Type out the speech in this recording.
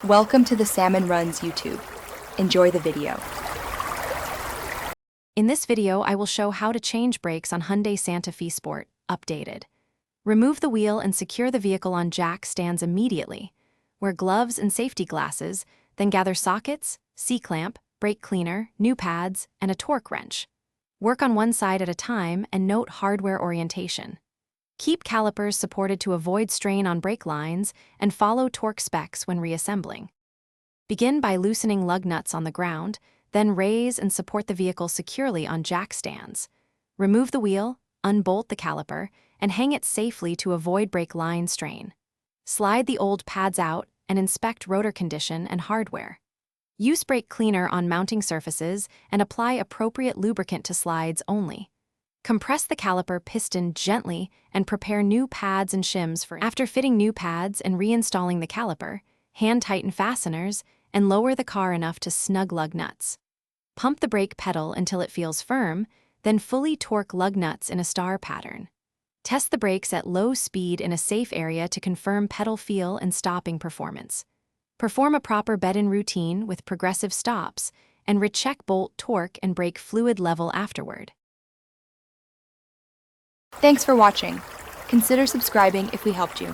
Welcome to the Salmon Runs YouTube. Enjoy the video. In this video, I will show how to change brakes on Hyundai Santa Fe Sport, updated. Remove the wheel and secure the vehicle on jack stands immediately. Wear gloves and safety glasses, then gather sockets, C-clamp, brake cleaner, new pads, and a torque wrench. Work on one side at a time and note hardware orientation. Keep calipers supported to avoid strain on brake lines and follow torque specs when reassembling. Begin by loosening lug nuts on the ground, then raise and support the vehicle securely on jack stands. Remove the wheel, unbolt the caliper, and hang it safely to avoid brake line strain. Slide the old pads out and inspect rotor condition and hardware. Use brake cleaner on mounting surfaces and apply appropriate lubricant to slides only. Compress the caliper piston gently and prepare new pads and shims for. After fitting new pads and reinstalling the caliper, hand tighten fasteners and lower the car enough to snug lug nuts. Pump the brake pedal until it feels firm, then fully torque lug nuts in a star pattern. Test the brakes at low speed in a safe area to confirm pedal feel and stopping performance. Perform a proper bed-in routine with progressive stops and recheck bolt torque and brake fluid level afterward. Thanks for watching. Consider subscribing if we helped you.